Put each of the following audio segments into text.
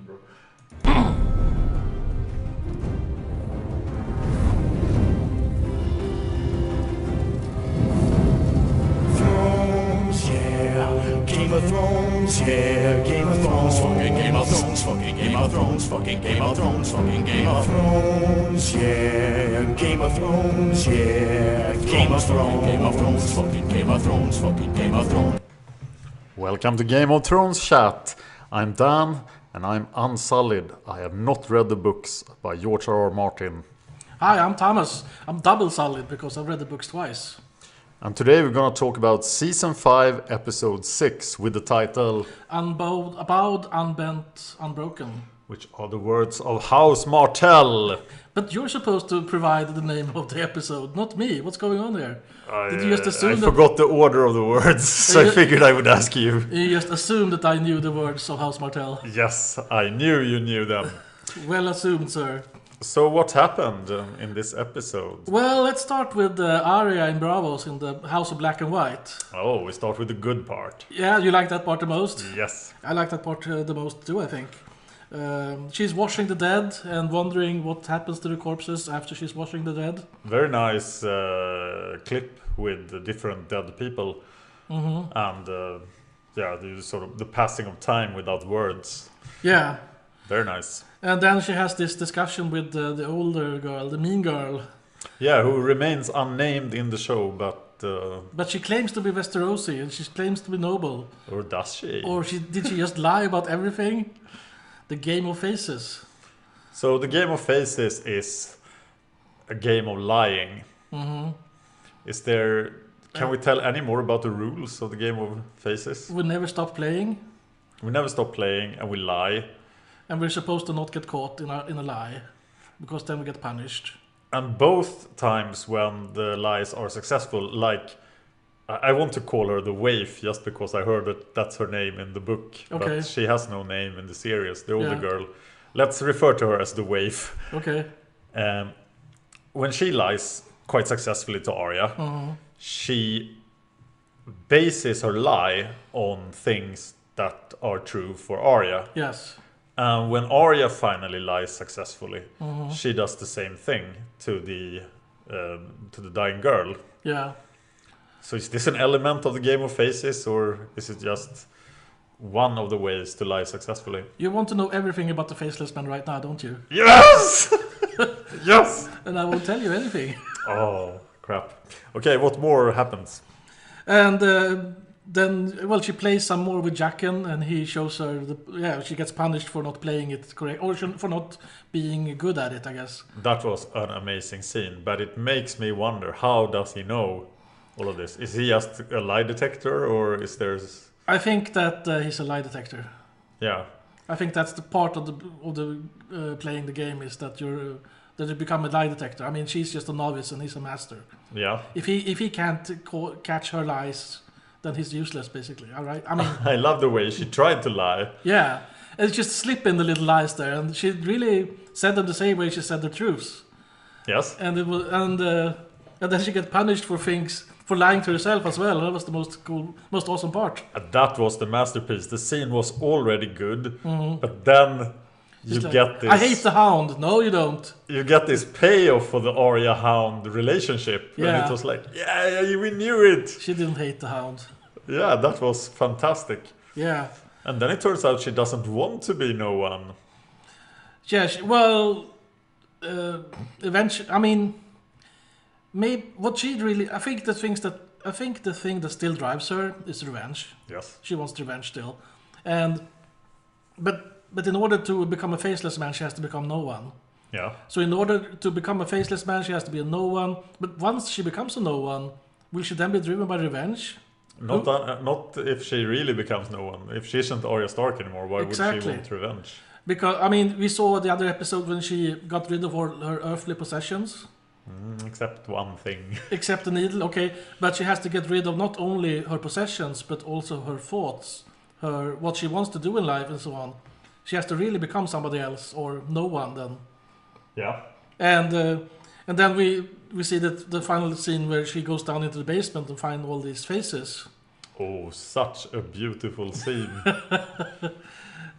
bro. Thrones, yeah. Game of Thrones, yeah. Game of Thrones, fucking Game of Thrones, fucking Game of Thrones, fucking Game of Thrones, fucking Game of Thrones, yeah. Game of Thrones, yeah. Game of Thrones, Game of Thrones, fucking Game of Thrones, fucking Game of Thrones. Welcome to Game of Thrones chat. I'm Dan, and I'm unsullied. I have not read the books by George R.R. Martin. Hi, I'm Thomas. I'm double solid because I've read the books twice. And today we're gonna talk about Season 5, Episode 6, with the title Unbowed, Unbent, Unbroken. which are the words of House Martell. But you're supposed to provide the name of the episode, not me. What's going on here? Did you just assume I that... forgot the order of the words, so I figured I would ask you. You just assumed that I knew the words of House Martell. Yes, I knew you knew them. Well assumed, sir. So what happened in this episode? Well, let's start with Arya in Bravos in the House of Black and White. Oh, we start with the good part. Yeah, you like that part the most? Yes. I like that part the most too, I think. She's washing the dead and wondering what happens to the corpses after she's washing the dead. Very nice clip with the different dead people. Mm-hmm. And the sort of the passing of time without words. Yeah. Very nice. And then she has this discussion with the older girl, the mean girl. Yeah, who remains unnamed in the show, but she claims to be Westerosi and she claims to be noble. or does she? Or did she just lie about everything? The Game of Faces. So the Game of Faces is a game of lying. Mm-hmm. Is there? Can we tell any more about the rules of the Game of Faces? We never stop playing. We never stop playing, and we lie. And we're supposed to not get caught in a lie, because then we get punished. And both times when the lies are successful, like I want to call her the waif just because I heard that that's her name in the book, Okay. but she has no name in the series. The older Yeah. girl. Let's refer to her as the waif. Okay. When she lies quite successfully to Arya, Mm-hmm. she bases her lie on things that are true for Arya. Yes. When Arya finally lies successfully, Mm-hmm. she does the same thing to the dying girl. Yeah. So is this an element of the Game of Faces, or is it just one of the ways to lie successfully? You want to know everything about the Faceless Man right now, don't you? Yes! Yes! And I won't tell you anything. Oh, crap. Okay, what more happens? And then, well, she plays some more with Jaqen, and he shows her she gets punished for not playing it correct, or for not being good at it, I guess. That was an amazing scene, but it makes me wonder, how does he know all of this? Is he just a lie detector, or is there... I think that he's a lie detector. Yeah. I think that's the part of the playing the game, is that that you become a lie detector. I mean, she's just a novice and he's a master. Yeah. If he can't catch her lies, then he's useless, basically. All right. I mean, I love the way she tried to lie. yeah, and just slip in the little lies there, and she really said them the same way she said the truths. Yes. And it was, and then she get punished for lying to herself as well. That was the most awesome part. And that was the masterpiece. The scene was already good, but then you get this... I hate the Hound. No, you don't. You get this payoff for the Arya-Hound relationship. Yeah. And it was like, yeah, we knew it. She didn't hate the Hound. Yeah, that was fantastic. Yeah. And then it turns out she doesn't want to be no one. Yeah, eventually, I mean, maybe what she really, I think the thing that still drives her is revenge. Yes. She wants revenge still, but in order to become a faceless man, she has to become no one. Yeah. So in order to become a faceless man, she has to be a no one. But once she becomes a no one, will she then be driven by revenge? Not if she really becomes no one. If she isn't Arya Stark anymore, why would she want revenge? Because, I mean, we saw the other episode when she got rid of her earthly possessions. Except one thing. Except the needle, okay. But she has to get rid of not only her possessions, but also her thoughts, what she wants to do in life and so on. She has to really become somebody else, or no one then. Yeah. And then we see that the final scene where she goes down into the basement and finds all these faces. Oh, such a beautiful scene.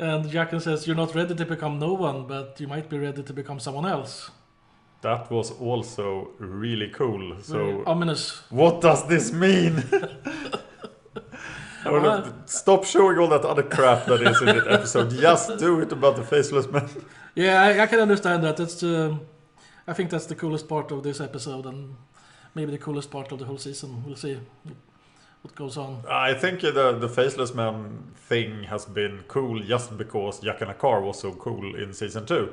And Jaqen says, "You're not ready to become no one, but you might be ready to become someone else." That was also really cool. Very So, ominous. what does this mean? Stop showing all that other crap that is in the episode. Just do it about the faceless men. Yeah, I can understand that. I think that's the coolest part of this episode, and maybe the coolest part of the whole season. We'll see what goes on. I think the faceless man thing has been cool just because Jack and Akar was so cool in season 2.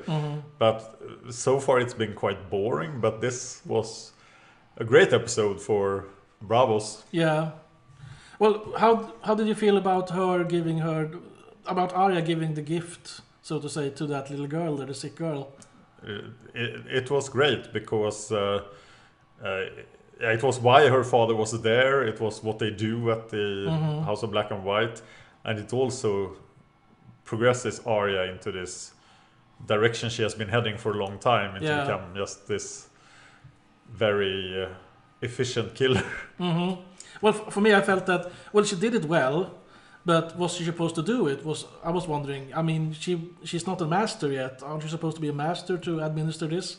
But so far it's been quite boring. But this was a great episode for Bravos. Yeah. Well, how did you feel about Arya giving the gift, so to say, to that little girl, the sick girl? It was great because it was why her father was there. It was what they do at the House of Black and White, and it also progresses Arya into this direction she has been heading for a long time, and to become just this very efficient killer. Well, for me, I felt that she did it well, but was she supposed to do it? I was wondering. I mean, she's not a master yet. Aren't you supposed to be a master to administer this?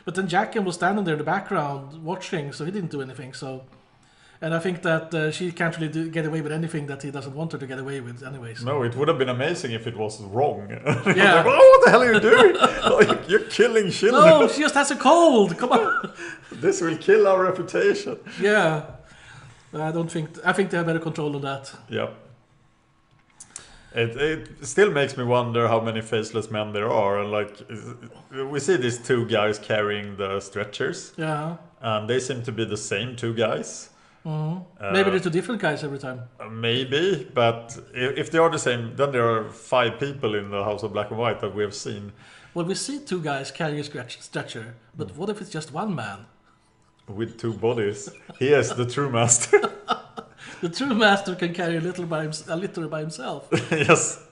But then Jaqen was standing there in the background watching, so he didn't do anything. So, and I think that she can't really get away with anything that he doesn't want her to get away with, anyways. No, it would have been amazing if it was wrong. Yeah. Like, oh, what the hell are you doing? Like, you're killing children. No, she just has a cold. Come on. This will kill our reputation. Yeah. I think they have better control of that. Yeah. It still makes me wonder how many faceless men there are. And like, we see these two guys carrying the stretchers. Yeah. And they seem to be the same two guys. Maybe they're two different guys every time. Maybe, but if they are the same, then there are 5 people in the House of Black and White that we have seen. Well, we see 2 guys carrying a stretcher, but what if it's just one man? With 2 bodies. He is the true master. The true master can carry a litter by himself. Yes.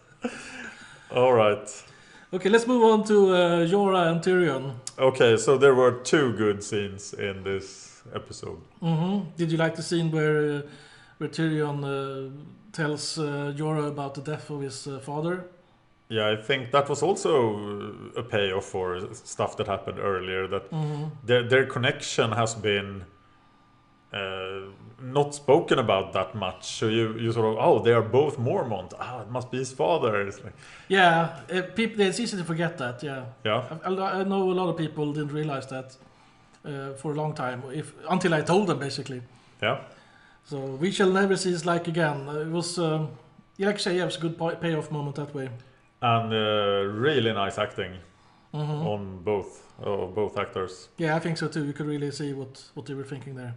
All right. Okay, let's move on to Jorah and Tyrion. Okay, so there were 2 good scenes in this episode. Did you like the scene where Tyrion tells Jorah about the death of his father? Yeah, I think that was also a payoff for stuff that happened earlier. That their connection has been not spoken about that much. So you sort of, they are both Mormont. It must be his father. It's like, yeah, it's easy to forget that. Yeah. I know a lot of people didn't realize that for a long time, until I told them, basically. Yeah. So we shall never see his like again. It was, like I say, it was a good payoff moment that way. And really nice acting on both actors. Yeah, I think so too. You could really see what they were thinking there.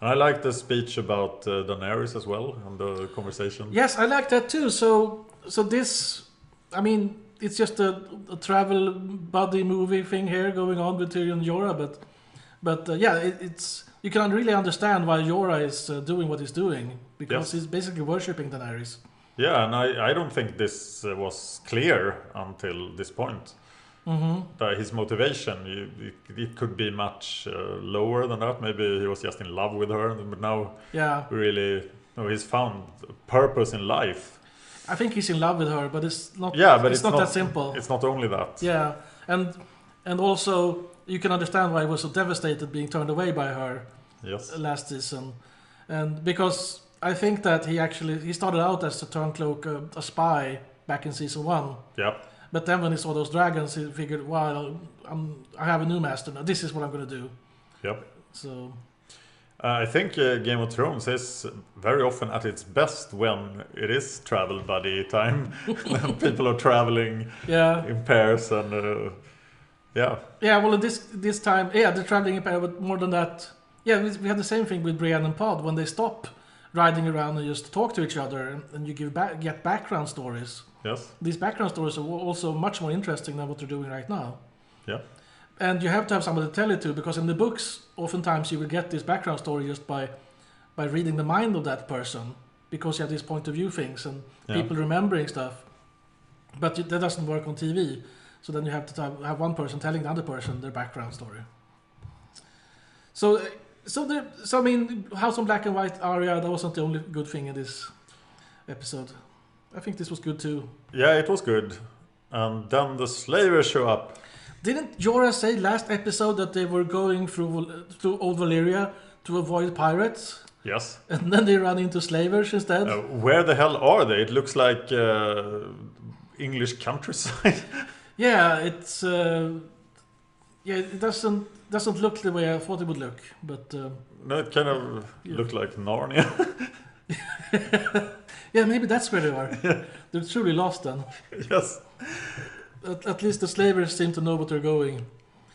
And I like the speech about Daenerys as well, and the conversation. Yes, I like that too. So this, I mean, it's just a travel buddy movie thing here going on with Tyrion and Jorah, but it's you can really understand why Jorah is doing what he's doing, because he's basically worshipping Daenerys. Yeah, and I don't think this was clear until this point. That his motivation, it could be much lower than that. Maybe he was just in love with her, but now really, he's found a purpose in life. I think he's in love with her, but it's not. Yeah, but it's not that simple. It's not only that. Yeah, and also you can understand why he was so devastated being turned away by her. Yes. Last season, and because I think that he started out as a Turncloak, a spy back in season 1. Yeah. But then when he saw those dragons, he figured, well, I have a new master now. This is what I'm going to do. Yep. So I think Game of Thrones is very often at its best when it is travel buddy time. People are traveling in pairs and yeah. Well, this time, they're traveling in pairs, but more than that, we had the same thing with Brienne and Pod when they stop riding around and just talk to each other, and you get background stories. Yes. These background stories are also much more interesting than what they're doing right now. Yeah. And you have to have somebody to tell it to, because in the books, oftentimes you will get this background story just by reading the mind of that person, because you have these point of view things and people remembering stuff. But that doesn't work on TV. So then you have to have one person telling the other person their background story. So I mean, House of Black and White Arya, that wasn't the only good thing in this episode. I think this was good too. Yeah, it was good. And then the slavers show up. Didn't Jorah say last episode that they were going through Old Valyria to avoid pirates? Yes. And then they run into slavers instead? Where the hell are they? It looks like English countryside. Yeah, it's... it doesn't look the way I thought it would look, but... No, it kind of looked like Narnia. Yeah, maybe that's where they are. They're truly lost then. Yes. At least the slavers seem to know what they're going.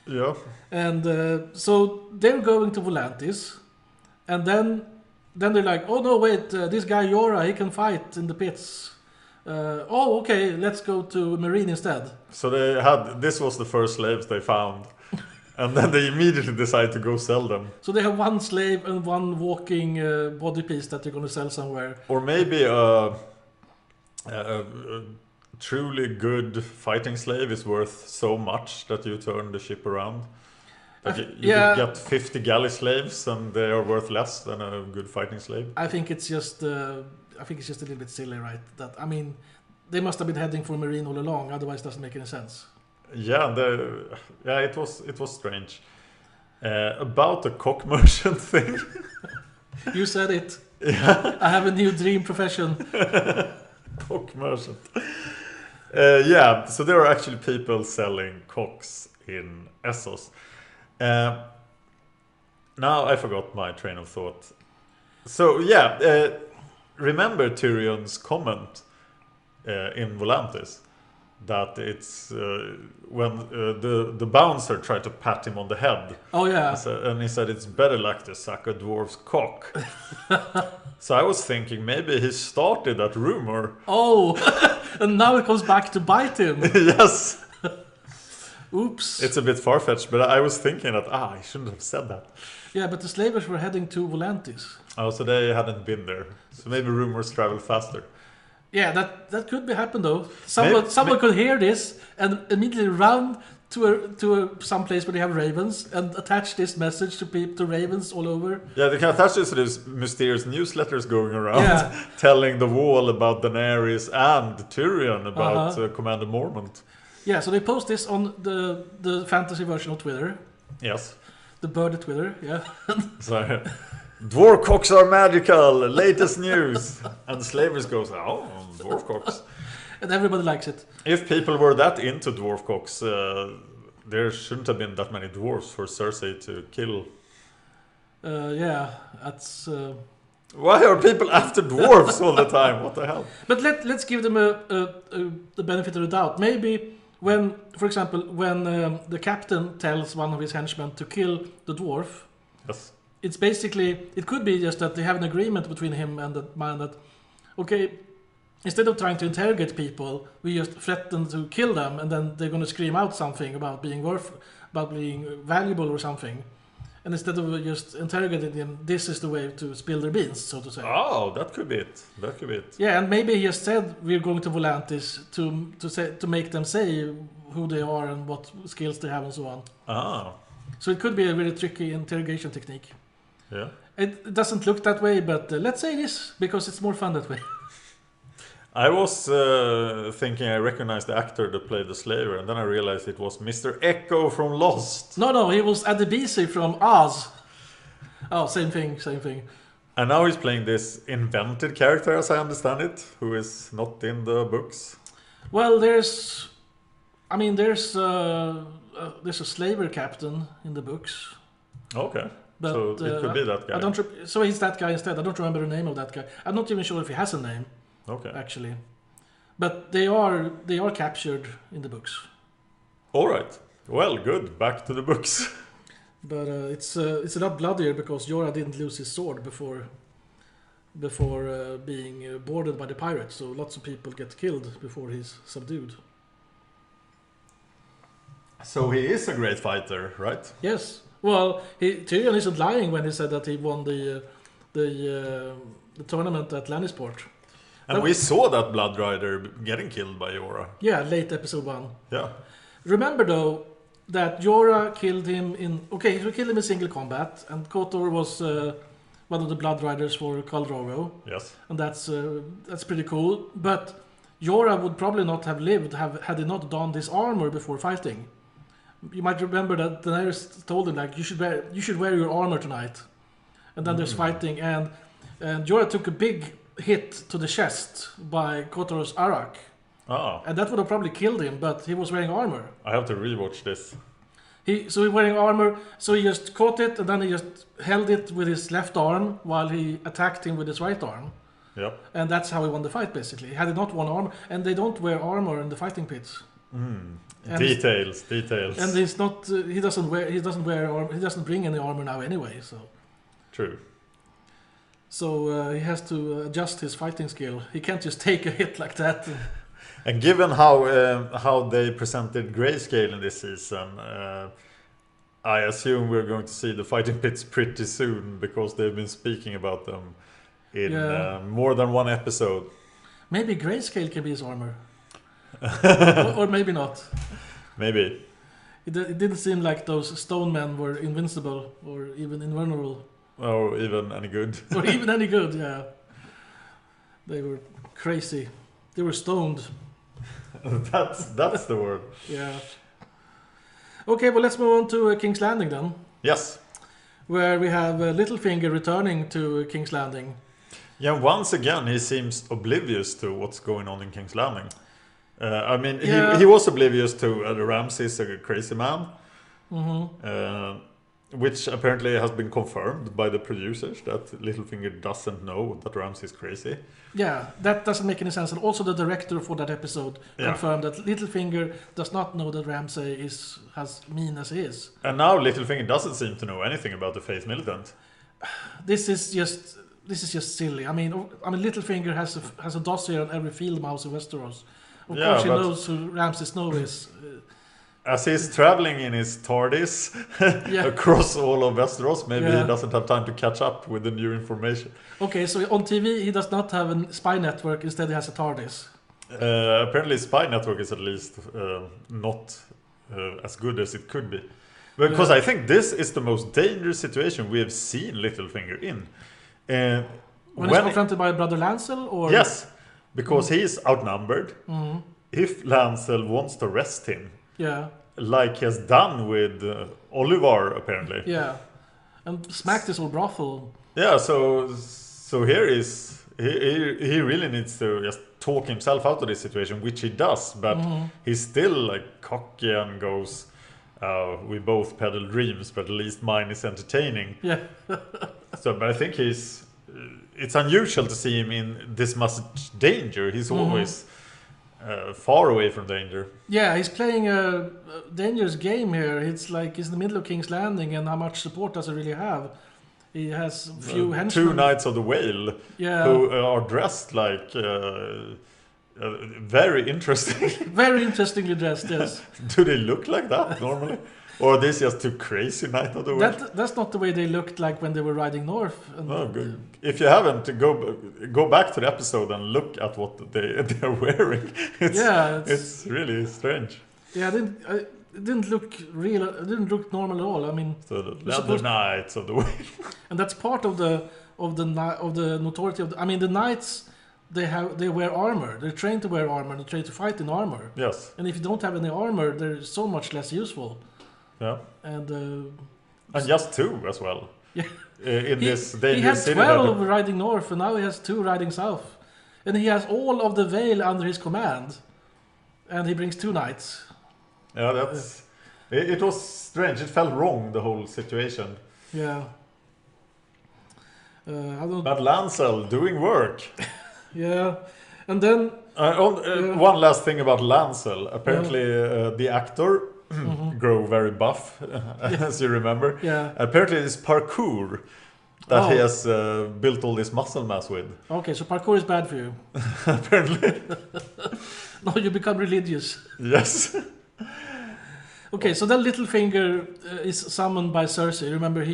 Yeah. And so they're going to Volantis, and then they're like, oh no, wait, this guy Jorah, he can fight in the pits. Okay, let's go to Marine instead. So this was the first slaves they found. And then they immediately decide to go sell them. So they have one slave and one walking body piece that they're going to sell somewhere. Or maybe a truly good fighting slave is worth so much that you turn the ship around. Like you could get 50 galley slaves and they are worth less than a good fighting slave. I think it's just a little bit silly, right? They must have been heading for Marine all along, otherwise it doesn't make any sense. Yeah, it was strange. About the cock merchant thing. You said it. Yeah. I have a new dream profession. Cock merchant. Yeah, so there are actually people selling cocks in Essos. Now I forgot my train of thought. So yeah, remember Tyrion's comment in Volantis? That it's when the bouncer tried to pat him on the head. Oh yeah. And he said it's better luck to suck a dwarf's cock. So I was thinking maybe he started that rumor. Oh, and now it comes back to bite him. Yes. Oops. It's a bit far-fetched, but I was thinking that I shouldn't have said that. Yeah, but the slavers were heading to Volantis. Oh, so they hadn't been there. So maybe rumors travel faster. Yeah, that could be happen though. Someone could hear this and immediately run to some place where they have ravens and attach this message to ravens all over. Yeah, they can attach this to these mysterious newsletters going around, telling the Wall about Daenerys and Tyrion about Commander Mormont. Yeah, so they post this on the fantasy version of Twitter. Yes. The bird Twitter, yeah. So, dwarf cocks are magical, latest news. And the slavers goes, oh, dwarf cocks. And everybody likes it. If people were that into dwarf cocks, there shouldn't have been that many dwarves for Cersei to kill. Yeah, that's... Why are people after dwarves all the time? What the hell? But let's give them the benefit of the doubt. Maybe when, for example, when the captain tells one of his henchmen to kill the dwarf, yes. It's basically, it could be just that they have an agreement between him and the man that, okay, instead of trying to interrogate people, we just threaten to kill them, and then they're going to scream out something about being valuable or something. And instead of just interrogating them, this is the way to spill their beans, so to say. Oh, that could be it. That could be it. Yeah, and maybe he just said we're going to Volantis to make them say who they are and what skills they have and so on. Ah. So it could be a very tricky interrogation technique. Yeah. It doesn't look that way, but let's say this because it's more fun that way. I was thinking I recognized the actor that played the slaver, and then I realized it was Mr. Echo from Lost. No, he was Adebisi from Oz. Oh, same thing. And now he's playing this invented character, as I understand it, who is not in the books. Well, there's a slaver captain in the books. Okay. But, so it could be that guy. So he's that guy instead. I don't remember the name of that guy. I'm not even sure if he has a name. Okay. Actually, but they are captured in the books. All right. Well, good. Back to the books. But it's a lot bloodier because Jorah didn't lose his sword before being boarded by the pirates. So lots of people get killed before he's subdued. So he is a great fighter, right? Yes. Well, Tyrion isn't lying when he said that he won the tournament at Lannisport. And we saw that Blood Rider getting killed by Jorah. Yeah, late episode 1. Yeah. Remember though that Jorah killed him he killed him in single combat, and KOTOR was one of the Blood Riders for Khal Drogo. Yes. And that's pretty cool. But Jorah would probably not have lived had he not donned his armor before fighting. You might remember that Daenerys told him, like, you should wear your armor tonight. And then there's fighting, and Jorah took a big hit to the chest by Kotor's Arak. Ah. And that would have probably killed him, but he was wearing armor. I have to rewatch this. He was wearing armor, so he just caught it, and then he just held it with his left arm while he attacked him with his right arm. Yep. And that's how he won the fight, basically. Had he not won armor, and they don't wear armor in the fighting pits. Details. And he's not. He doesn't bring any armor now anyway. So. True. So he has to adjust his fighting skill. He can't just take a hit like that. And given how they presented Grayscale in this season, I assume we're going to see the fighting pits pretty soon, because they've been speaking about them in more than one episode. Maybe Grayscale can be his armor. or maybe not. Maybe. It didn't seem like those stone men were invincible or even invulnerable. Or even any good. Or even any good, yeah. They were crazy. They were stoned. That's the word. Yeah. Okay, well, let's move on to King's Landing then. Yes. Where we have Littlefinger returning to King's Landing. Yeah, once again, he seems oblivious to what's going on in King's Landing. I mean, he was oblivious to Ramsay's a crazy man. Which apparently has been confirmed by the producers, that Littlefinger doesn't know that Ramsay's crazy. Yeah, that doesn't make any sense. And also the director for that episode confirmed that Littlefinger does not know that Ramsay is as mean as he is. And now Littlefinger doesn't seem to know anything about the Faith Militant. This is just silly. I mean, Littlefinger has a dossier on every field mouse in Westeros. Of course, he knows who Ramsay Snow is. As he's traveling in his TARDIS across all of Westeros, maybe he doesn't have time to catch up with the new information. Okay, so on TV he does not have a spy network, instead he has a TARDIS. Apparently spy network is at least not as good as it could be. Because I think this is the most dangerous situation we have seen Littlefinger in. When he's confronted by Brother Lancel? Or? Yes, because he's outnumbered. If Lancel wants to arrest him, like he has done with Oliver, apparently. Yeah, and smacked his old brothel. Yeah, so here is he really needs to just talk himself out of this situation, which he does, but he's still like cocky and goes, we both peddle dreams, but at least mine is entertaining. Yeah. But I think it's unusual to see him in this much danger. He's always far away from danger. Yeah, he's playing a dangerous game here. It's like he's in the middle of King's Landing, and how much support does he really have? He has a few henchmen. 2 Knights of the Whale, who are dressed like very interesting. Very interestingly dressed, yes. Do they look like that normally? Or are they just too crazy Knight of the Whale? That's not the way they looked like when they were riding north. Good. If you haven't, go back to the episode and look at what they're wearing. It's really strange. Yeah, it didn't look real. It didn't look normal at all. I mean, so the leather Knights of the Whale. And that's part of the notoriety of. I mean, the knights they wear armor. They're trained to wear armor. They're trained to fight in armor. Yes. And if you don't have any armor, they're so much less useful. Yeah. And just 2 as well. Yeah. In this dangerous city. He had 12 riding north, and now he has 2 riding south. And he has all of the Vale under his command. And he brings 2 knights. Yeah, it was strange. It felt wrong, the whole situation. Yeah. But Lancel doing work. Yeah. And then one last thing about Lancel. Apparently the actor grow very buff, as you remember. Yeah. Apparently it's parkour that he has built all this muscle mass with. Okay, so parkour is bad for you. Apparently. No, you become religious. Yes. Okay, so then Littlefinger is summoned by Cersei. Remember,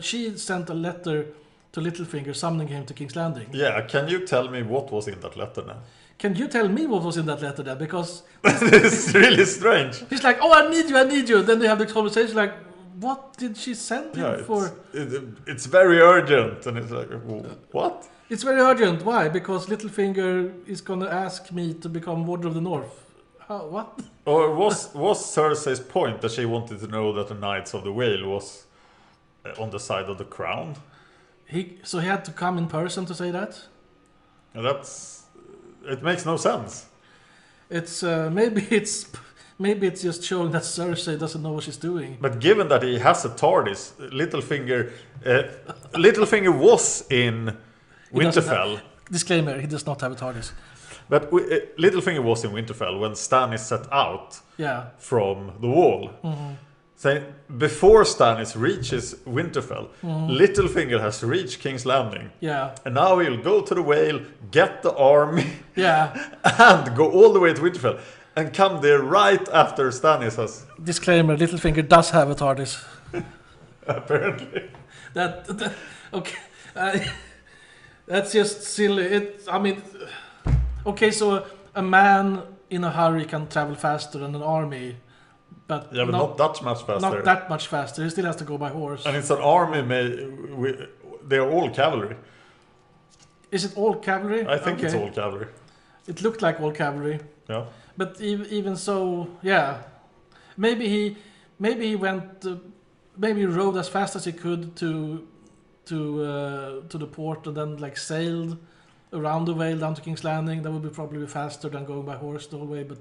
she sent a letter to Littlefinger summoning him to King's Landing. Yeah, can you tell me what was in that letter now? Can you tell me what was in that letter then? Because it's really strange. He's like, oh, I need you. Then they have this conversation like, what did she send him for? It's very urgent, and it's like, what? It's very urgent. Why? Because Littlefinger is gonna ask me to become Warden of the North. What? Or was Cersei's point that she wanted to know that the Knights of the Whale was on the side of the crown? So he had to come in person to say that? It makes no sense. It's maybe it's just showing that Cersei doesn't know what she's doing. But given that he has a TARDIS, Littlefinger was in Winterfell. Disclaimer: he does not have a TARDIS. But Littlefinger was in Winterfell when Stannis set out from the wall. Mm-hmm. So before Stannis reaches Winterfell, Littlefinger has reached King's Landing. Yeah. And now he'll go to the Whale, get the army, and go all the way to Winterfell. And come there right after Stannis has... Disclaimer, Littlefinger does have a TARDIS. Apparently. Okay. That's just silly. Okay, so a man in a hurry can travel faster than an army. But not that much faster. Not that much faster. He still has to go by horse. And it's an army they're all cavalry. Is it all cavalry? I think it's all cavalry. It looked like all cavalry. Yeah. But even so, yeah. Maybe he went. Maybe he rode as fast as he could to the port and then sailed around the Vale down to King's Landing. That would be probably faster than going by horse the whole way, but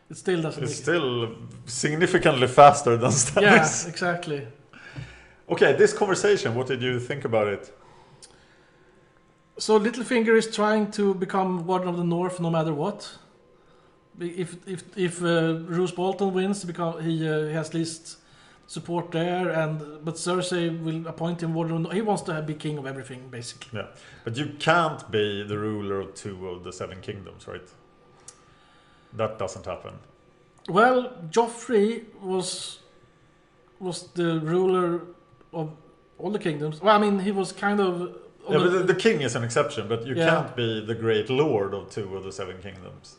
it still doesn't. It's still significantly faster than Stannis. Yeah, exactly. Okay, this conversation. What did you think about it? So Littlefinger is trying to become Warden of the North no matter what. If Roose Bolton wins, because he has least support there, but Cersei will appoint him Warden of the North. He wants to be king of everything, basically. Yeah, but you can't be the ruler of 2 of the 7 kingdoms, right? That doesn't happen. Well, Joffrey was the ruler of all the kingdoms. Well, I mean, he was kind of... Yeah, but the king is an exception, but you can't be the great lord of 2 of the 7 kingdoms.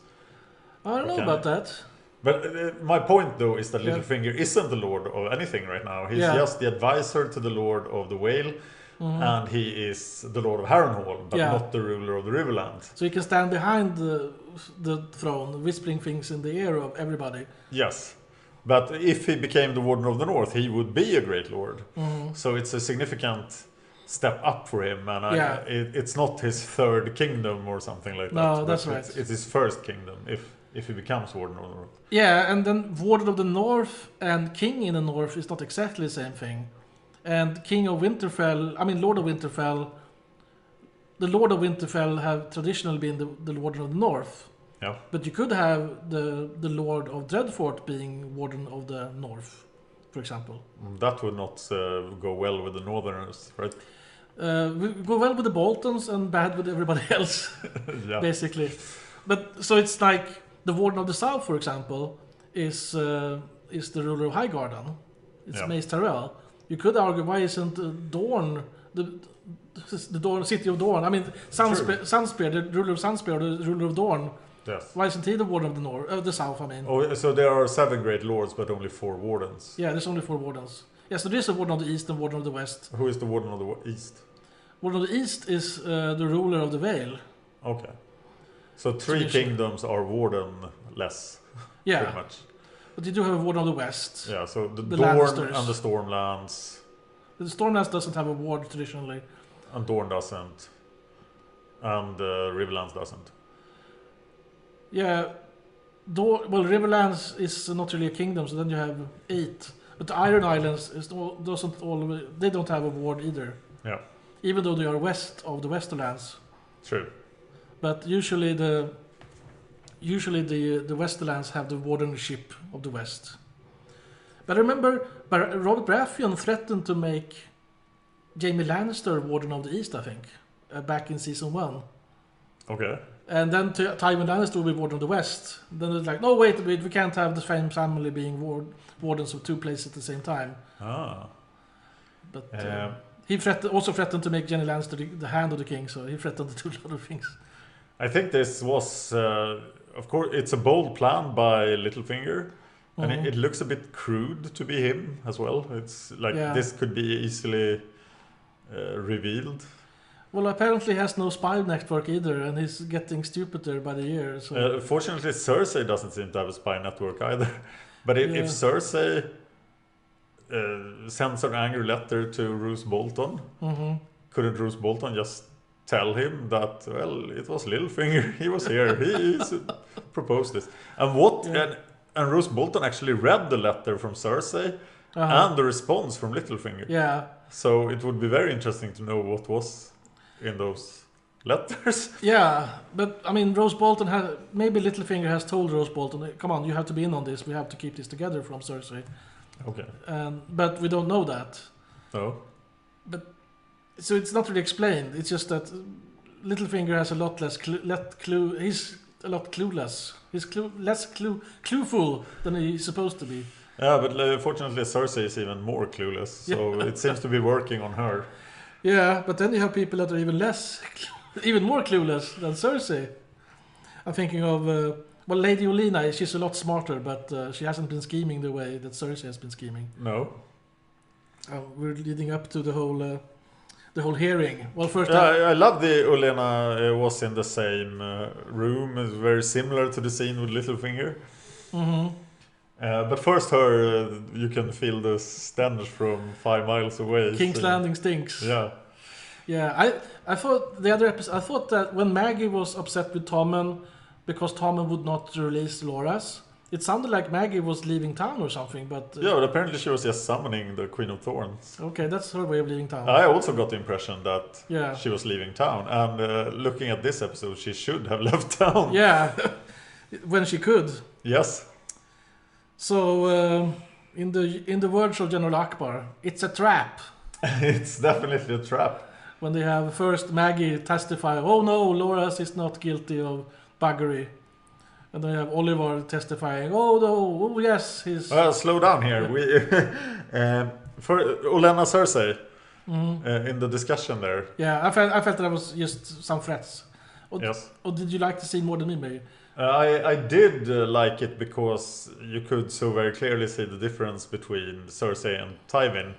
I don't know about that. But my point, though, is that Littlefinger isn't the lord of anything right now. He's just the advisor to the lord of the Whale, and he is the lord of Harrenhal, but not the ruler of the Riverland. So he can stand behind the throne, whispering things in the ear of everybody. Yes. But if he became the Warden of the North, he would be a great lord. So it's a significant step up for him, and it's not his 3rd kingdom or something like that. No, that's right. It's his 1st kingdom if he becomes Warden of the North. Yeah, and then Warden of the North and King in the North is not exactly the same thing. And King of Winterfell, Lord of Winterfell, the Lord of Winterfell have traditionally been the Warden of the North. Yeah. But you could have the Lord of Dreadfort being Warden of the North, for example. That would not go well with the Northerners, right? Go well with the Boltons and bad with everybody else, basically. But so it's like the Warden of the South, for example, is the ruler of Highgarden. It's Mace Tyrell. You could argue, why isn't Dorne the Dorne, city of Dorne? I mean, Sunspear, the ruler of Sunspear, the ruler of Dorne. Yes. Why isn't he the Warden of the North, the South? I mean. Oh, so there are 7 great lords, but only 4 wardens. Yeah, there's only 4 wardens. Yeah, so there's a Warden of the East and Warden of the West. Who is the Warden of the East? Warden of the East is the ruler of the Vale. Okay. So 3 kingdoms are wardenless. Yeah. Pretty much. But you do have a Warden of the West. Yeah, so the Dorne Lannisters. and the Stormlands. The Stormlands doesn't have a ward traditionally. And Dorne doesn't. And Riverlands doesn't. Yeah. Riverlands is not really a kingdom, so then you have 8. But the Iron Islands they don't have a ward either. Yeah. Even though they are west of the Westerlands. True. But usually the Westerlands have the wardenship of the West. But I remember Robert Baratheon threatened to make Jaime Lannister Warden of the East, I think, back in season 1. Okay. And then Tywin Lannister will be Warden of the West. Then it's like, no, wait, we can't have the same family being wardens of 2 places at the same time. Ah. But he also threatened to make Jaime Lannister the Hand of the King, so he threatened to do a lot of things. I think this was, of course, it's a bold plan by Littlefinger, And it looks a bit crude to be him as well. It's like this could be easily revealed. Well, apparently he has no spy network either, and he's getting stupider by the year. So. Fortunately, Cersei doesn't seem to have a spy network either. But if Cersei sends an angry letter to Roose Bolton, couldn't Roose Bolton just tell him that, well, it was Littlefinger, he was here, he proposed this. And Roose Bolton actually read the letter from Cersei and the response from Littlefinger. Yeah. So it would be very interesting to know what was in those letters. Yeah, but I mean, Roose Bolton maybe Littlefinger has told Roose Bolton, come on, you have to be in on this, we have to keep this together from Cersei. Okay. But we don't know that. No. But so it's not really explained. It's just that Littlefinger has a lot less he's a lot clueless. He's less clueful than he's supposed to be. Yeah, but fortunately Cersei is even more clueless. So it seems to be working on her. Yeah, but then you have people that are even more clueless than Cersei. I'm thinking of Lady Olenna. She's a lot smarter, but she hasn't been scheming the way that Cersei has been scheming. No. We're leading up to the whole hearing. Well, first, I love the Olenna was in the same room. It's very similar to the scene with Littlefinger. But first, you can feel the stench from 5 miles away. King's Landing stinks. Yeah. Yeah, I thought the other episode. I thought that when Maggie was upset with Tommen because Tommen would not release Loras, it sounded like Maggie was leaving town or something. But but apparently she was just summoning the Queen of Thorns. Okay, that's her way of leaving town. I also got the impression that she was leaving town, and looking at this episode, she should have left town. Yeah, when she could. Yes. So, in the words of General Akbar, it's a trap. It's definitely a trap. When they have first Maggie testify, oh no, Loras is not guilty of buggery. And then you have Oliver testifying, oh no, oh yes, he's... Well, slow down here. For Olenna Cersei, in the discussion there. Yeah, I felt that was just some threats. Yes. Or did you like the scene more than me, maybe? I did like it because you could so very clearly see the difference between Cersei and Tywin.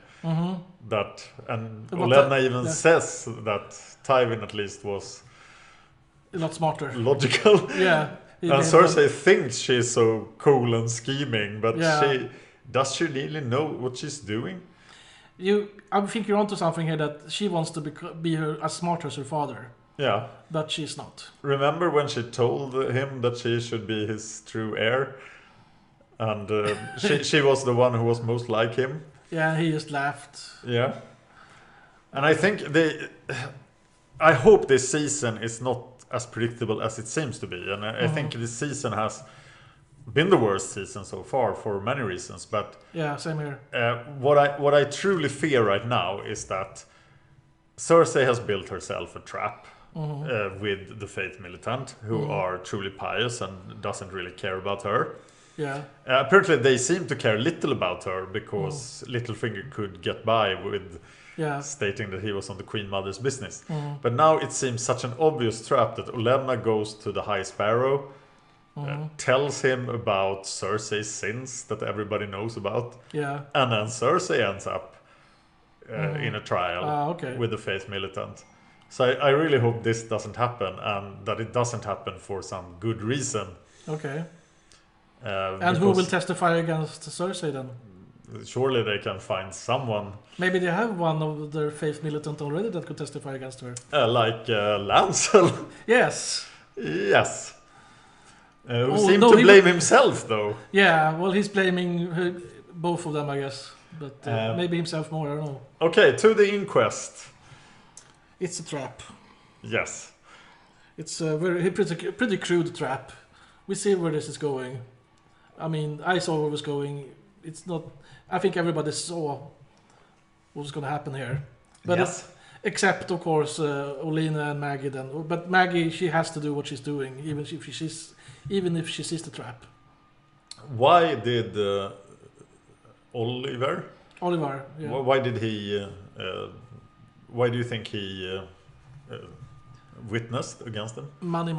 Olenna even says that Tywin at least was a lot smarter, logical. Yeah. And Cersei thinks she's so cool and scheming, but does she really know what she's doing? I think you're onto something here, that she wants to be as smart as her father. Yeah. But she's not. Remember when she told him that she should be his true heir? And she was the one who was most like him. Yeah, he just laughed. Yeah. And I think I hope this season is not as predictable as it seems to be. And I think this season has been the worst season so far for many reasons. But yeah, same here. What I truly fear right now is that Cersei has built herself a trap with the Faith Militant, who are truly pious and doesn't really care about her. Yeah. Apparently they seem to care little about her because Littlefinger could get by with stating that he was on the Queen Mother's business. But now it seems such an obvious trap that Olenna goes to the High Sparrow, tells him about Cersei's sins that everybody knows about, and then Cersei ends up in a trial with the Faith Militant. So I really hope this doesn't happen, and that it doesn't happen for some good reason. Okay. And who will testify against Cersei then? Surely they can find someone. Maybe they have one of their Faith Militant already that could testify against her. Like Lancel. Yes. Yes. Who seemed to blame himself, though. Yeah, well, he's blaming both of them, I guess. But maybe himself more, I don't know. Okay, to the inquest. It's a trap. Yes. It's a pretty crude trap. We see where this is going. I mean, I saw where it was going. It's not... I think everybody saw what was going to happen here. But except, of course, Olenna and Maggie then. But Maggie, she has to do what she's doing, even if she sees the trap. Why did Oliver, yeah. Why did he... why do you think he witnessed against them? Money.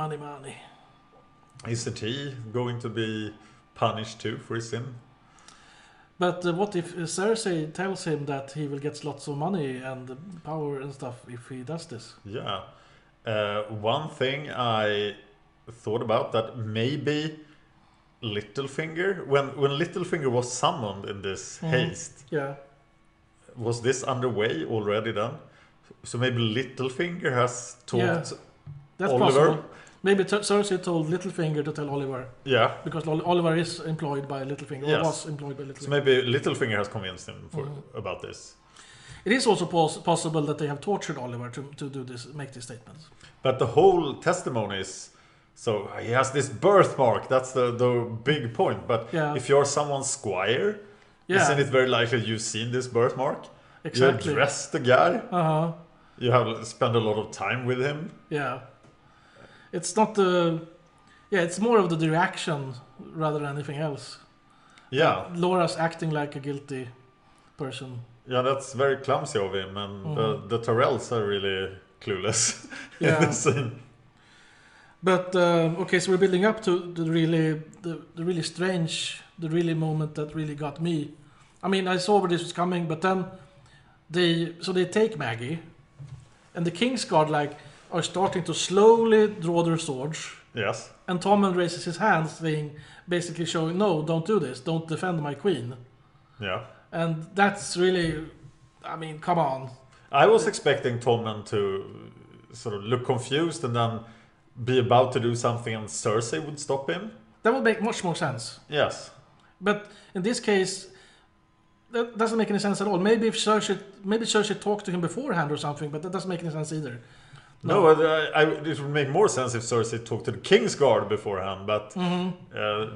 Isn't he going to be punished too for his sin? But what if Cersei tells him that he will get lots of money and power and stuff if he does this? Yeah. One thing I thought about that maybe Littlefinger, when Littlefinger was summoned in this haste, Yeah. was this underway already then? So maybe Littlefinger has talked That's Oliver. possible. Maybe Cersei told Littlefinger to tell Oliver. Yeah. Because Oliver is employed by Littlefinger, or Yes. was employed by Littlefinger. So maybe Littlefinger has convinced him about this. It is also possible that they have tortured Oliver to do this, make these statements. But the whole testimony is, so he has this birthmark. That's the big point. But if you're someone's squire, isn't it very likely you've seen this birthmark? Exactly. You dressed the guy. Uh-huh. You have spent a lot of time with him. Yeah. It's not the... Yeah, it's more of the reaction rather than anything else. Yeah. Laura's acting like a guilty person. Yeah, that's very clumsy of him. And the Tyrells are really clueless in Yeah. the scene. But, okay, so we're building up to the really strange, the really moment that really got me. I mean, I saw where this was coming, but then they take Maggie, and the Kingsguard are starting to slowly draw their swords. Yes. And Tommen raises his hands, saying, basically showing, no, don't do this, don't defend my queen. Yeah. And that's really, I mean, come on. I was expecting Tommen to sort of look confused and then be about to do something and Cersei would stop him. That would make much more sense. Yes. But in this case, that doesn't make any sense at all. Maybe Cersei talked to him beforehand or something, but that doesn't make any sense either. No, it would make more sense if Cersei talked to the Kingsguard beforehand, but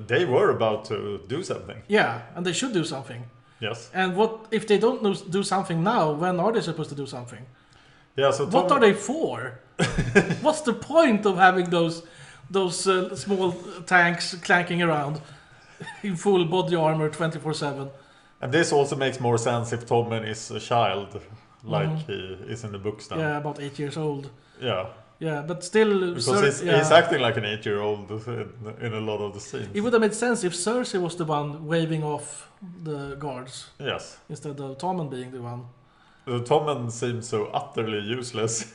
they were about to do something. Yeah, and they should do something. Yes. And what if they don't do something now? When are they supposed to do something? Yeah. So what are they for? What's the point of having those small tanks clanking around in full body armor 24/7? And this also makes more sense if Tommen is a child, like he is in the books now. Yeah, about 8 years old. Yeah. Yeah, but still... Because he's acting like an 8-year-old in a lot of the scenes. It would have made sense if Cersei was the one waving off the guards. Yes. Instead of Tommen being the one. Tommen seems so utterly useless.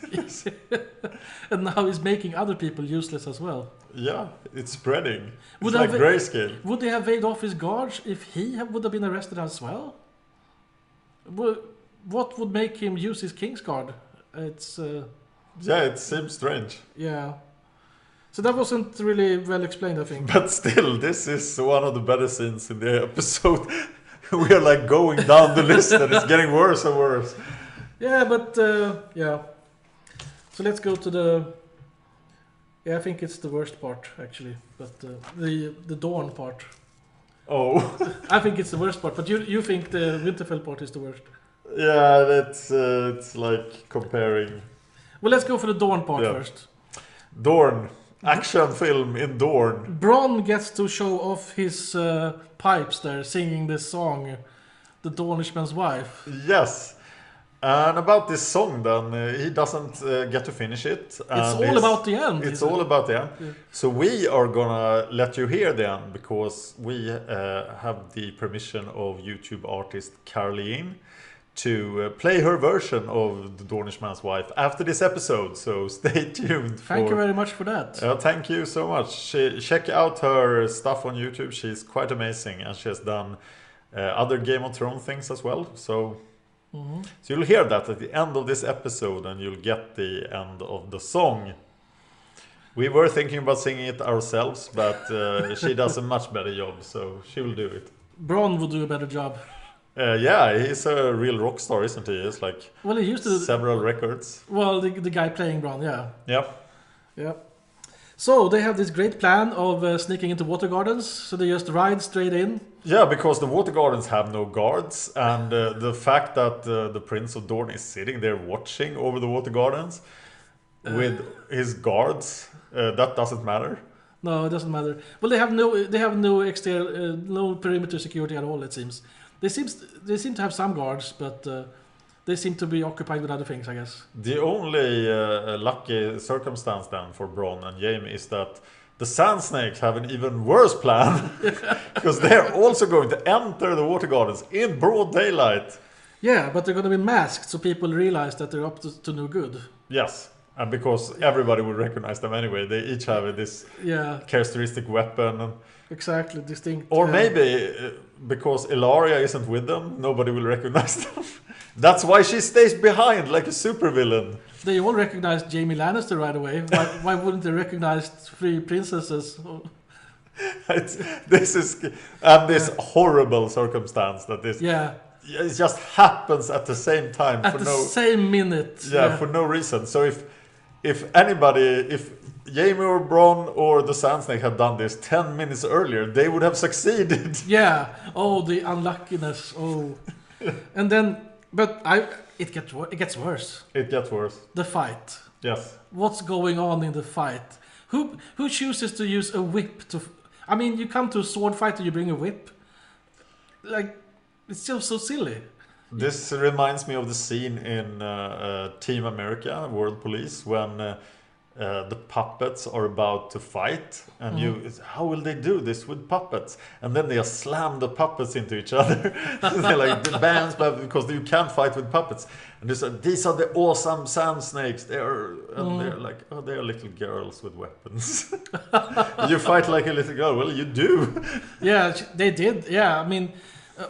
And now he's making other people useless as well. Yeah, it's spreading. It's like grayscale. Would they have waved off his guards if he would have been arrested as well? What would make him use his Kingsguard? It's... Yeah, it seems strange. Yeah. So that wasn't really well explained, I think. But still, this is one of the better scenes in the episode. We are like going down the list and it's getting worse and worse. Yeah, but yeah. So let's go to the... Yeah, I think it's the worst part, actually. But the Dawn part. Oh. I think it's the worst part, but you think the Winterfell part is the worst. Yeah, that's it's like comparing... Well, let's go for the Dawn part first. Dorne. Action film in Dorne. Bronn gets to show off his pipes there, singing this song, The Dornishman's Wife. Yes. And about this song then, he doesn't get to finish it. It's all about the end. It's all about the end. Yeah. So we are gonna let you hear the end because we have the permission of YouTube artist Caroline to play her version of The Dornishman's Wife after this episode, so stay tuned. Thank you very much for that. Thank you so much. Check out her stuff on YouTube. She's quite amazing, and she has done other Game of Thrones things as well. So you'll hear that at the end of this episode, and you'll get the end of the song. We were thinking about singing it ourselves, but she does a much better job, so she will do it. Bronn would do a better job. Yeah, he's a real rock star, isn't he? He's like he used to several records. Well, the guy playing Bronn, yeah. Yep. Yeah. So they have this great plan of sneaking into water gardens. So they just ride straight in. Yeah, because the water gardens have no guards, and the fact that the Prince of Dorne is sitting there watching over the water gardens with his guards, that doesn't matter. No, it doesn't matter. Well, they have no exterior, no perimeter security at all. It seems. They seem to have some guards, but they seem to be occupied with other things, I guess. The only lucky circumstance then for Bronn and Jaime is that the Sand Snakes have an even worse plan because they're also going to enter the Water Gardens in broad daylight. Yeah, but they're going to be masked so people realize that they're up to no good. Yes, and because everybody will recognize them anyway, they each have this characteristic weapon. And, exactly, distinct. or maybe because Ilaria isn't with them, nobody will recognize them. That's why she stays behind like a supervillain. They all recognize Jaime Lannister right away. Why wouldn't they recognize three princesses? This horrible circumstance that this. Yeah. It just happens at the same time. At same minute. Yeah, for no reason. So if Jaime or Bronn or the Sand Snake had done this 10 minutes earlier, they would have succeeded. Yeah. Oh, the unluckiness. Oh. And then, but it gets worse. It gets worse. The fight. Yes. What's going on in the fight? Who chooses to use a whip to? I mean, you come to a sword fight and you bring a whip. Like, it's just so silly. This reminds me of the scene in Team America, World Police, when the puppets are about to fight, and how will they do this with puppets? And then they slam the puppets into each other. They're like the bands, because you can't fight with puppets. And these are the awesome Sand Snakes. They're like, oh, they're little girls with weapons. You fight like a little girl. Well, you do. Yeah, they did. Yeah, I mean.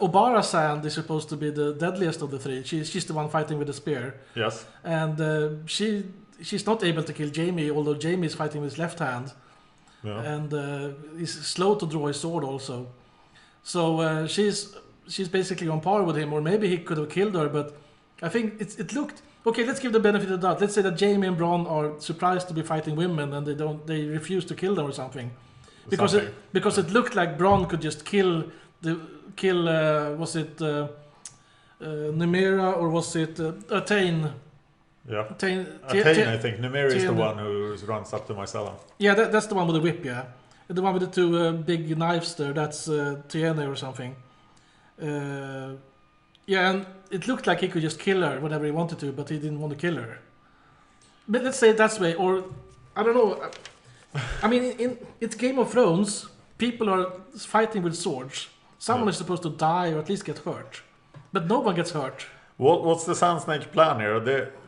Obara Sand is supposed to be the deadliest of the three. She's the one fighting with the spear. Yes. And she's not able to kill Jaime, although Jaime is fighting with his left hand. Yeah. And he's slow to draw his sword also. So she's basically on par with him, or maybe he could have killed her, but I think it looked... Okay, let's give the benefit of the doubt. Let's say that Jaime and Bronn are surprised to be fighting women and they refuse to kill them or something. Because it looked like Bronn could just kill was it Numera or was it Atane? Yeah, Atane, I think. Numera is the one who runs up to Myrcella. Yeah, that's the one with the whip, yeah. The one with the two big knives there, that's Tiene or something. Yeah, and it looked like he could just kill her whenever he wanted to, but he didn't want to kill her. But let's say it that way, or I don't know. I mean, it's Game of Thrones. People are fighting with swords. Someone is supposed to die or at least get hurt. But no one gets hurt. What's the Sand Snake plan here?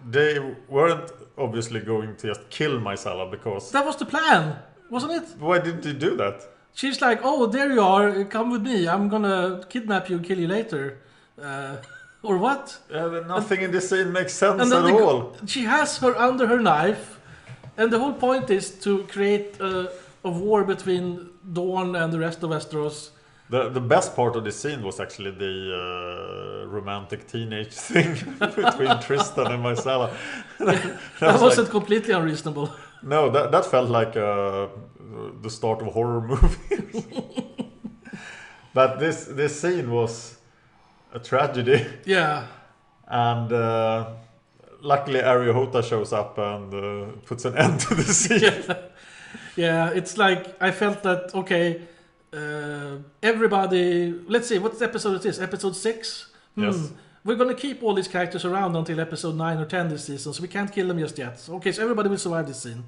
They weren't obviously going to just kill Myrcella because... That was the plan, wasn't it? Why didn't you do that? She's like, oh, there you are, come with me. I'm gonna kidnap you and kill you later. Or what? Nothing in this scene makes sense at all. She has her under her knife. And the whole point is to create a war between Dorne and the rest of Westeros. The best part of this scene was actually the romantic teenage thing between Tristan and Myrcella. That wasn't completely unreasonable. No, that felt like the start of a horror movie. But this scene was a tragedy. Yeah. And luckily Ariahota shows up and puts an end to the scene. Yeah, it's like I felt that, okay... everybody, let's see, what episode it is? Episode 6? Yes. We're going to keep all these characters around until episode 9 or 10 this season, so we can't kill them just yet. Okay, so everybody will survive this scene.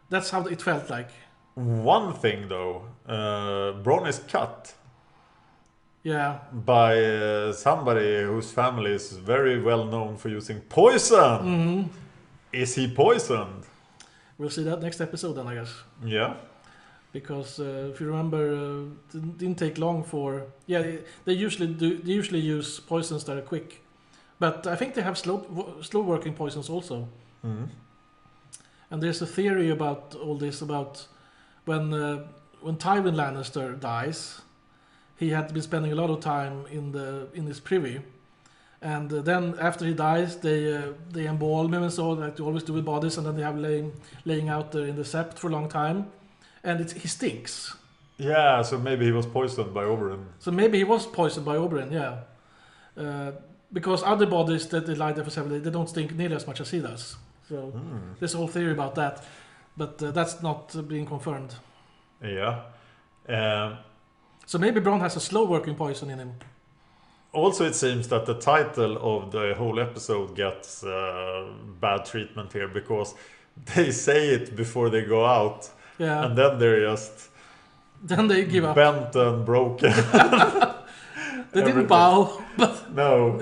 That's how it felt like. One thing though, Bronn is cut. Yeah. By somebody whose family is very well known for using poison. Mm-hmm. Is he poisoned? We'll see that next episode then, I guess. Yeah. Because if you remember, it didn't take long for... Yeah, they usually use poisons that are quick. But I think they have slow working poisons also. Mm-hmm. And there's a theory about all this, about when Tywin Lannister dies, he had been spending a lot of time in his privy. And then after he dies, they embalm him and so, like they always do with bodies, and then they have laying out there in the sept for a long time. And he stinks. Yeah, so maybe he was poisoned by Oberyn. So maybe he was poisoned by Oberyn, yeah. Because other bodies that they lie there for 7 days, they don't stink nearly as much as he does. So there's a whole theory about that. But that's not being confirmed. Yeah. So maybe Bronn has a slow-working poison in him. Also, it seems that the title of the whole episode gets bad treatment here, because they say it before they go out. Yeah. And then they're just Then they give up. bent and broken. They didn't Everything. bow, No.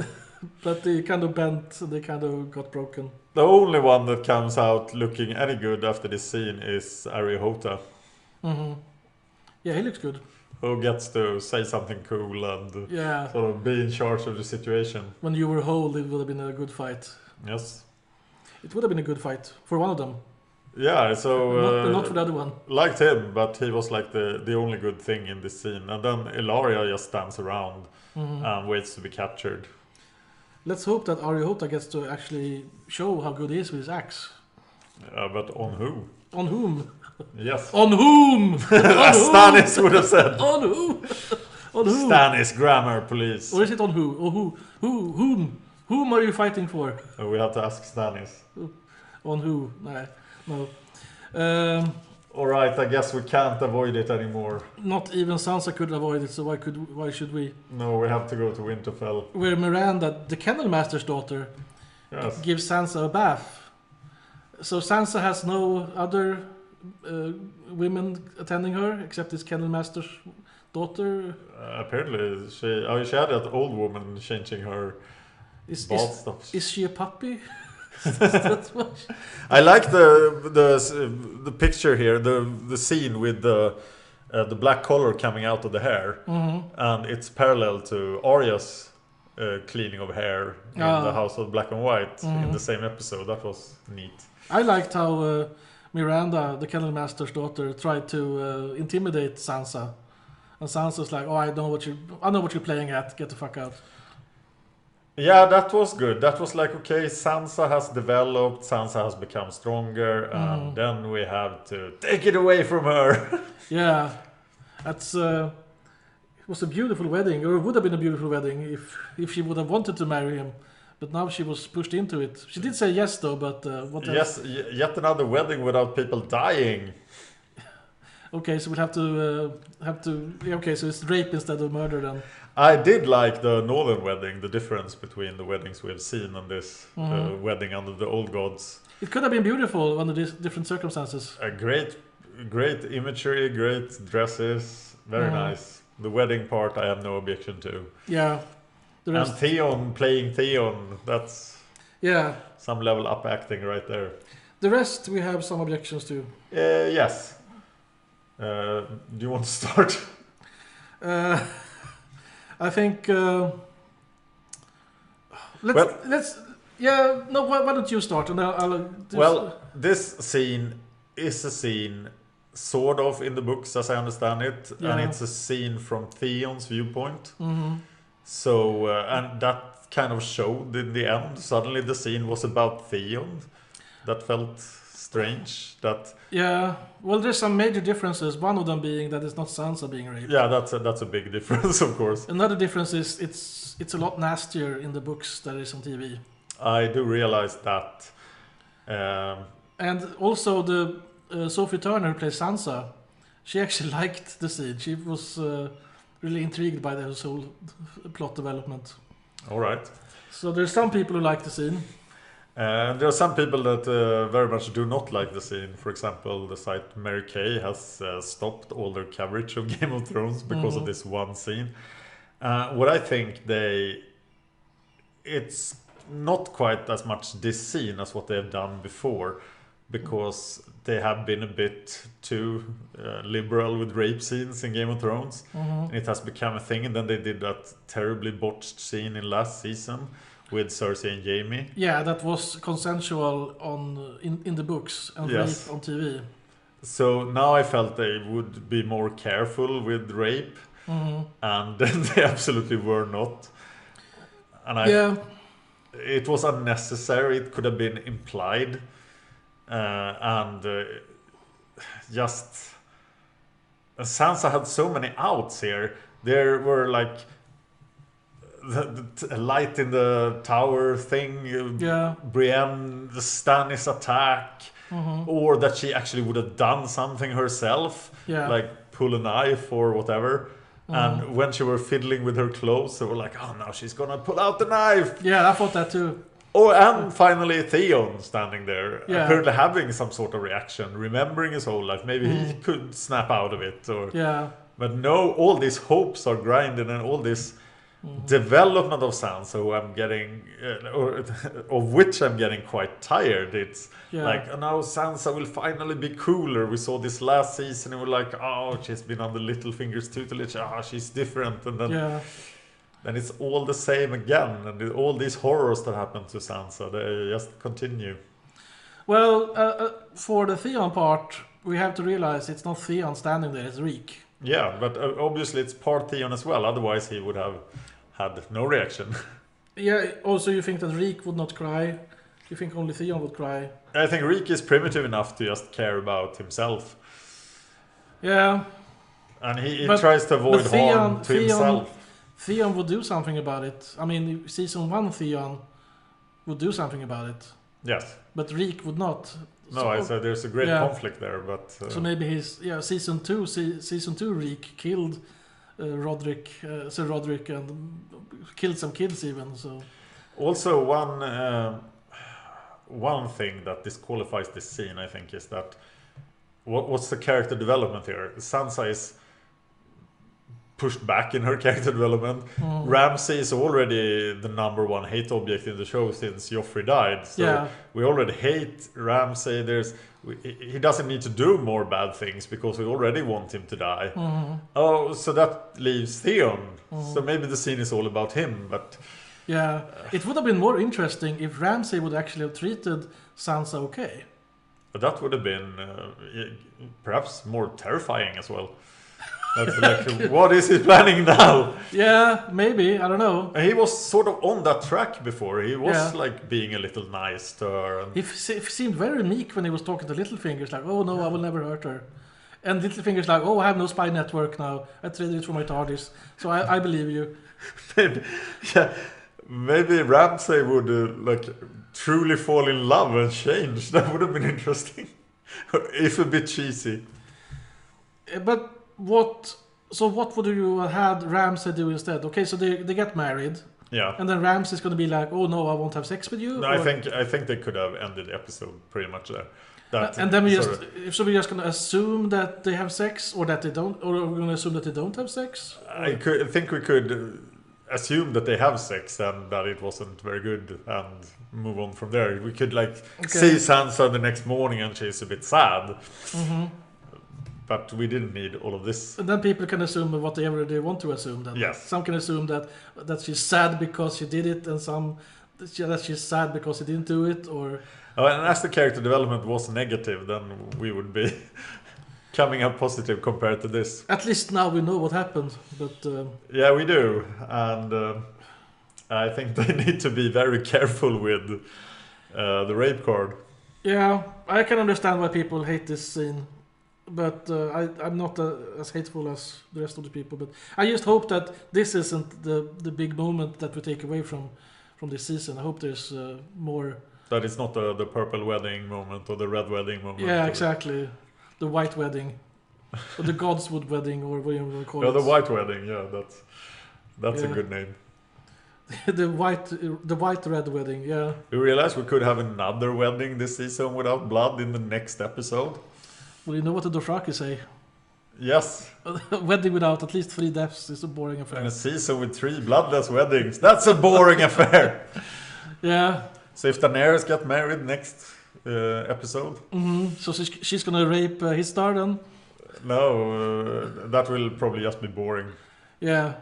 but they kind of bent. They kind of got broken. The only one that comes out looking any good after this scene is Arihota, Hmm. Yeah, he looks good. who gets to say something cool and Yeah. sort of be in charge of the situation. When you were whole, it would have been a good fight. Yes. It would have been a good fight for one of them. Yeah, so Not for the other one. liked him, but he was like the only good thing in this scene. And then Ilaria just stands around and waits to be captured. Let's hope that Arihota gets to actually show how good he is with his axe. But on who? On whom? Yes. On whom? As Stannis would have said. On who? On who? Stannis grammar police. Or is it on who? Or whom? Whom are you fighting for? We have to ask Stannis. On who? No. Alright, I guess we can't avoid it anymore. Not even Sansa could avoid it, so why should we? No, we have to go to Winterfell. Where Miranda, the Kennel Master's daughter, Yes. gives Sansa a bath. So Sansa has no other women attending her except this Kennel Master's daughter. Apparently, she had that old woman changing her bath stuff. Is she a puppy? That's what I like the picture here, the scene with the black color coming out of the hair, and it's parallel to Arya's cleaning of hair in the House of Black and White in the same episode. That was neat. I liked how Miranda, the Kennel Master's daughter, tried to intimidate Sansa, and Sansa's like, "Oh, I know what you're playing at. Get the fuck out." Yeah, that was good. That was like, okay, Sansa has developed, Sansa has become stronger, and then we have to take it away from her. Yeah, that's it was a beautiful wedding, or it would have been a beautiful wedding if she would have wanted to marry him, but now she was pushed into it. She did say yes though, but what else? Yes, yet another wedding without people dying. Okay, so we'd have to okay, so it's rape instead of murder then. I did like the northern wedding, the difference between the weddings we have seen and this wedding under the old gods. It could have been beautiful under these different circumstances. A great imagery, great dresses, very nice. The wedding part I have no objection to. Yeah. The rest, and Theon playing Theon, that's some level up acting right there. The rest we have some objections to. Yes. Do you want to start? I think let's why don't you start and I'll this scene is a scene sort of in the books as I understand it, and it's a scene from Theon's viewpoint. So and that kind of showed in the end. Suddenly the scene was about Theon. That felt strange. Well, there's some major differences. One of them being that it's not Sansa being raped. Yeah, that's a big difference, of course. Another difference is it's a lot nastier in the books than it is on TV. I do realize that. And also the Sophie Turner who plays Sansa, she actually liked the scene. She was really intrigued by the whole plot development. All right. So there's some people who like the scene. There are some people that very much do not like the scene. For example, the site Mary Kay has stopped all their coverage of Game of Thrones because of this one scene. What I think it's not quite as much this scene as what they have done before, because they have been a bit too liberal with rape scenes in Game of Thrones. And it has become a thing, and then they did that terribly botched scene in last season with Cersei and Jaime. Yeah, that was consensual in the books and rape on TV. So now I felt they would be more careful with rape, and they absolutely were not. And it was unnecessary. It could have been implied, and just Sansa had so many outs here. There were like the light in the tower thing, Brienne, the Stannis attack, or that she actually would have done something herself, like pull a knife or whatever. And when she were fiddling with her clothes, they were like, "Oh, now she's gonna pull out the knife." Yeah, I thought that too. Oh, and finally Theon standing there, Yeah. apparently having some sort of reaction, remembering his whole life. Maybe he could snap out of it. But no, all these hopes are grinding, and all this development of Sansa, who I'm getting, of which I'm getting quite tired. It's like, oh, now Sansa will finally be cooler. We saw this last season, and we're like, oh, she's been under Littlefinger's tutelage. She's different, and then it's all the same again, and all these horrors that happen to Sansa, they just continue. Well, for the Theon part, we have to realize it's not Theon standing there, it's Reek. Yeah, but obviously it's part Theon as well, otherwise he would have had no reaction. Yeah, also you think that Reek would not cry? You think only Theon would cry? I think Reek is primitive enough to just care about himself. Yeah. And he tries to avoid harm to himself. Theon would do something about it. I mean, season 1 Theon would do something about it. Yes. But Reek would not. No, I said there's a great conflict there, but... So maybe season 2 Reek killed Sir Roderick and killed some kids even, so... Also, one thing that disqualifies this scene, I think, is that... What's the character development here? Sansa is pushed back in her character development. Ramsay is already the number one hate object in the show since Joffrey died. So we already hate Ramsay. He doesn't need to do more bad things because we already want him to die. Oh, so that leaves Theon. So maybe the scene is all about him, but... Yeah, it would have been more interesting if Ramsay would actually have treated Sansa okay. But that would have been perhaps more terrifying as well. Like, what is he planning now? Yeah, maybe. I don't know. He was sort of on that track before. He was like being a little nice to her. And... He seemed very meek when he was talking to Littlefinger's, like, oh no, I will never hurt her. And Littlefinger's like, oh, I have no spy network now. I traded it for my TARDIS. So I believe you. Maybe Ramsay would truly fall in love and change. That would have been interesting. If a bit cheesy. But what would you have had Ramsay do instead? Okay, so they get married. Yeah. And then Ramsay's going to be like, oh no, I won't have sex with you? No, I think they could have ended the episode pretty much there. And then we're just going to assume that they have sex, or that they don't, or we're going to assume that they don't have sex? I think we could assume that they have sex and that it wasn't very good and move on from there. We could see Sansa the next morning and she's a bit sad. But we didn't need all of this. And then people can assume whatever they want to assume. Then. Yes. Some can assume that she's sad because she did it, and some that she's sad because she didn't do it, or... And as the character development was negative, then we would be coming up positive compared to this. At least now we know what happened, but... Yeah, we do. And I think they need to be very careful with the rape card. Yeah, I can understand why people hate this scene. But I'm not as hateful as the rest of the people. But I just hope that this isn't the big moment that we take away from this season. I hope there's more... That it's not the purple wedding moment or the red wedding moment. Yeah, exactly. The white wedding. Or the Godswood wedding, or what you want to call it. The white wedding, yeah, that's a good name. the white red wedding, yeah. We realized we could have another wedding this season without blood in the next episode. Well, you know what the Dothraki say. Yes. A wedding without at least 3 deaths is a boring affair. And a season with 3 bloodless weddings. That's a boring affair. Yeah. So if Daenerys get married next episode... So she's gonna rape his star then? No, that will probably just be boring. Yeah.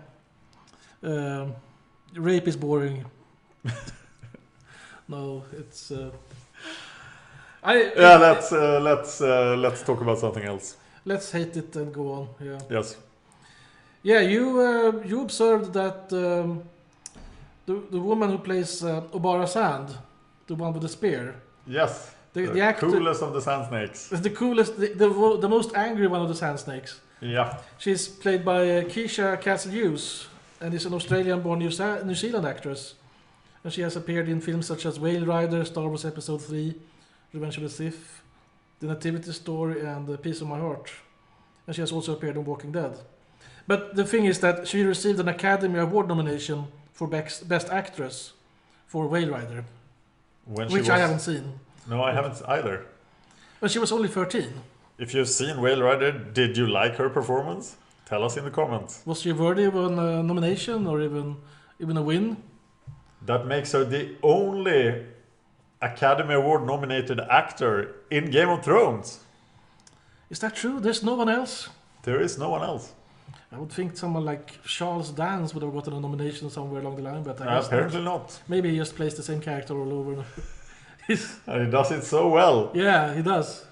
Rape is boring. No, it's... let's talk about something else. Let's hate it and go on. Yeah. Yes. Yeah, you observed that the woman who plays Obara Sand, the one with the spear. Yes. The actor, coolest of the Sand Snakes. Is the coolest, the most angry one of the Sand Snakes. Yeah. She's played by Keisha Castle-Hughes, and is an Australian-born New Zealand actress. And she has appeared in films such as Whale Rider, Star Wars Episode 3, Revenge of the Sith, The Nativity Story, and The Piece of My Heart. And she has also appeared on Walking Dead. But the thing is that she received an Academy Award nomination for Best Actress for Whale Rider. Which I haven't seen. No, I haven't either. But she was only 13. If you've seen Whale Rider, did you like her performance? Tell us in the comments. Was she worthy of a nomination or even a win? That makes her the only Academy Award nominated actor in Game of Thrones. Is that true? There's no one else? There is no one else. I would think someone like Charles Dance would have gotten a nomination somewhere along the line, but I guess apparently not. Maybe he just plays the same character all over. And he does it so well. Yeah, he does.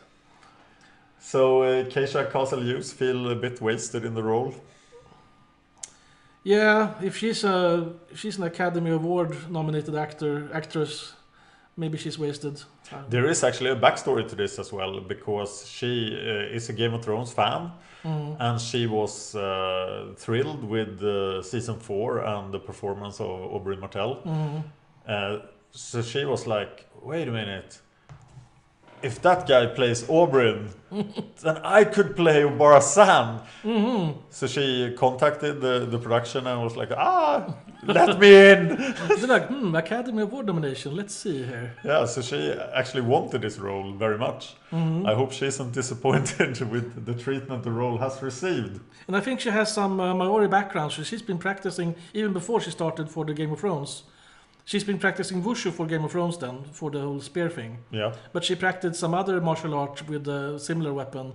So Keisha Castle-Hughes feel a bit wasted in the role. Yeah, if she's an Academy Award nominated actress, maybe she's wasted. There is actually a backstory to this as well, because she is a Game of Thrones fan, and she was thrilled with season 4 and the performance of Oberyn Martell. So she was like, wait a minute, if that guy plays Oberyn, then I could play Barasan. So she contacted the production and was like, let me in. They're like, Academy Award nomination, let's see here. Yeah, so she actually wanted this role very much. I hope she isn't disappointed with the treatment the role has received. And I think she has some Maori background, so she's been practicing even before she started for the Game of Thrones. She's been practicing wushu for Game of Thrones then, for the whole spear thing. Yeah. But she practiced some other martial art with a similar weapon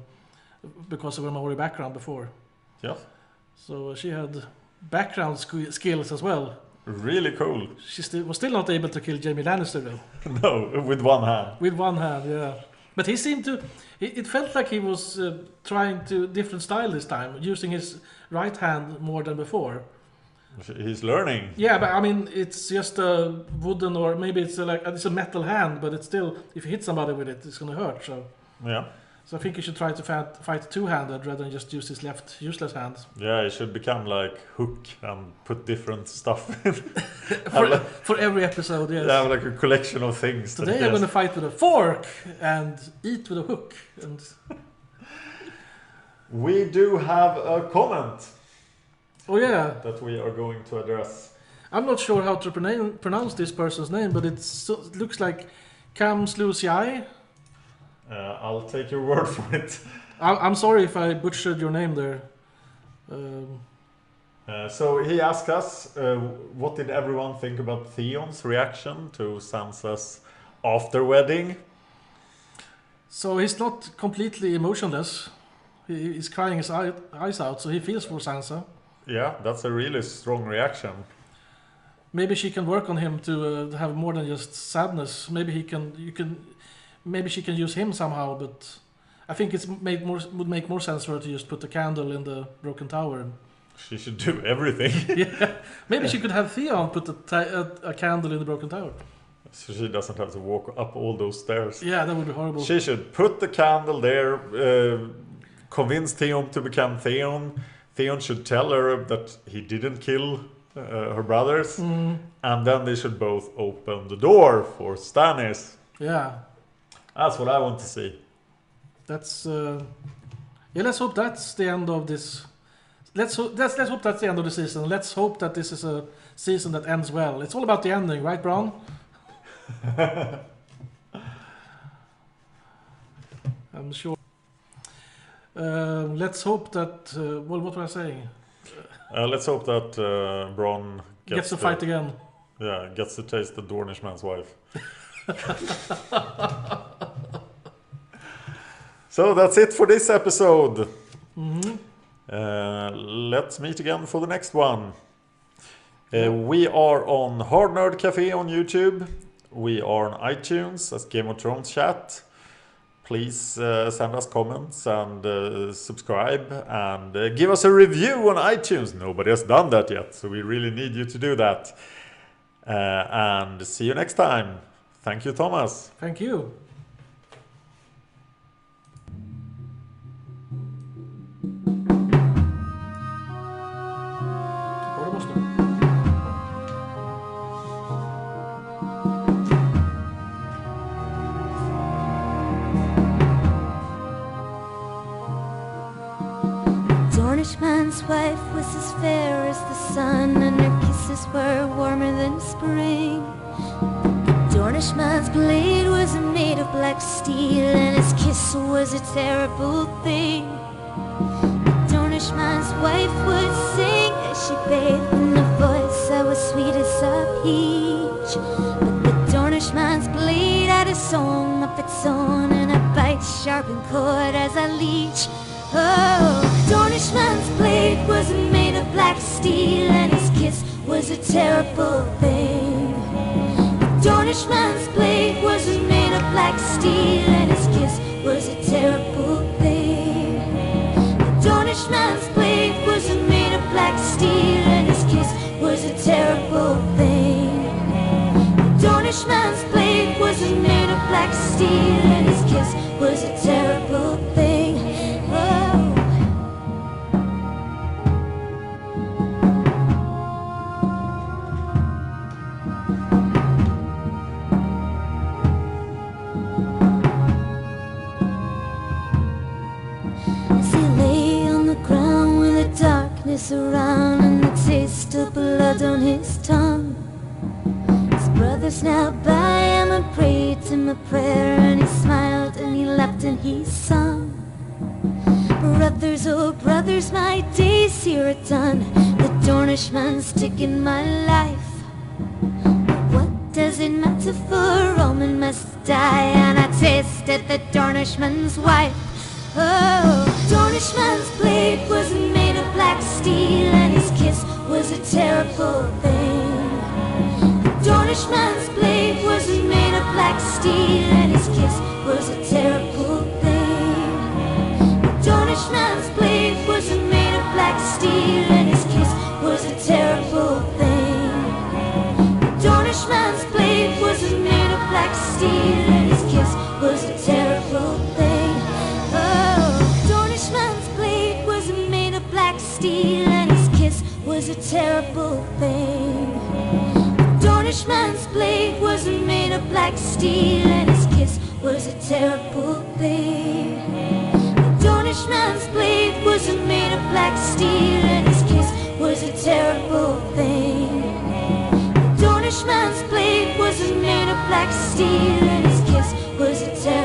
because of her Maori background before. Yeah. So she had background skills as well. Really cool. She was still not able to kill Jaime Lannister though. No, with one hand. With one hand, yeah. But he seemed to... It felt like he was trying to different style this time, using his right hand more than before. He's learning. Yeah, but I mean, it's just a wooden, or maybe it's a metal hand, but it's still, if you hit somebody with it, it's gonna hurt. So yeah. So I think he should try to fight two-handed rather than just use his left useless hand. Yeah, he should become like Hook and put different stuff in. for every episode, yes. Yeah, like a collection of things. Today I'm gonna fight with a fork and eat with a hook. And we do have a comment. Oh yeah, that we are going to address. I'm not sure how to pronounce this person's name, but it looks like Kam Slusiai. I'll take your word for it. I'm sorry if I butchered your name there. So he asked us, what did everyone think about Theon's reaction to Sansa's after wedding? So he's not completely emotionless. He's crying his eyes out, so he feels for Sansa. Yeah, that's a really strong reaction. Maybe she can work on him to have more than just sadness. Maybe maybe she can use him somehow. But I think would make more sense for her to just put a candle in the broken tower. She should do everything. Yeah, maybe she could have Theon put a candle in the broken tower. So she doesn't have to walk up all those stairs. Yeah, that would be horrible. She should put the candle there, convince Theon to become Theon. Theon should tell her that he didn't kill her brothers, and then they should both open the door for Stannis. Yeah, that's what I want to see. That's yeah. Let's hope that's the end of this. Let's hope that's the end of the season. Let's hope that this is a season that ends well. It's all about the ending, right, Bron? I'm sure. Let's hope that. Well, what was I saying? Let's hope that Bronn gets to fight again. Yeah, gets to taste the Dornish man's wife. So that's it for this episode. Let's meet again for the next one. We are on Hard Nerd Cafe on YouTube. We are on iTunes as Game of Thrones Chat. Please send us comments and subscribe and give us a review on iTunes. Nobody has done that yet, so we really need you to do that. And see you next time. Thank you, Thomas. Thank you. Man's wife was as fair as the sun, and her kisses were warmer than spring. The Dornish man's blade was made of black steel, and his kiss was a terrible thing. The Dornish man's wife would sing as she bathed in a voice that was sweet as a peach. But the Dornish man's blade had a song of its own, and a bite sharp and cold as a leech. Oh, Dornish man's blade was made of black steel, and his kiss was a terrible thing. Dornish man's blade was made of black steel, and his kiss was a terrible thing. Dornish man's blade was made of black steel, and his kiss was a terrible thing. Dornish man's blade was made of black steel, and his kiss was a terrible thing. Oh. Around and the taste of blood on his tongue. His brothers knelt by him and prayed him a prayer, and he smiled and he laughed and he sung. Brothers, oh brothers, my days here are done. The Dornish man's taken my life. But what does it matter, for Roman must die, and I tasted the Dornish man's wife. Oh, Dornish man's blade was made of black steel, and his kiss was a terrible thing. Dornish man's blade was made of black steel, and his kiss was a terrible thing. Dornish man's blade was made of black steel, and his kiss was a terrible thing. Dornish man's blade was made of black steel, and his kiss was a terrible thing. Steel, and his kiss was a terrible thing. Dornish man's blade was made of black steel, and his kiss was a terrible thing. Dornish man's blade was made of black steel, and his kiss was a terrible thing. Dornish man's blade was made of black steel, and his kiss was a terrible thing.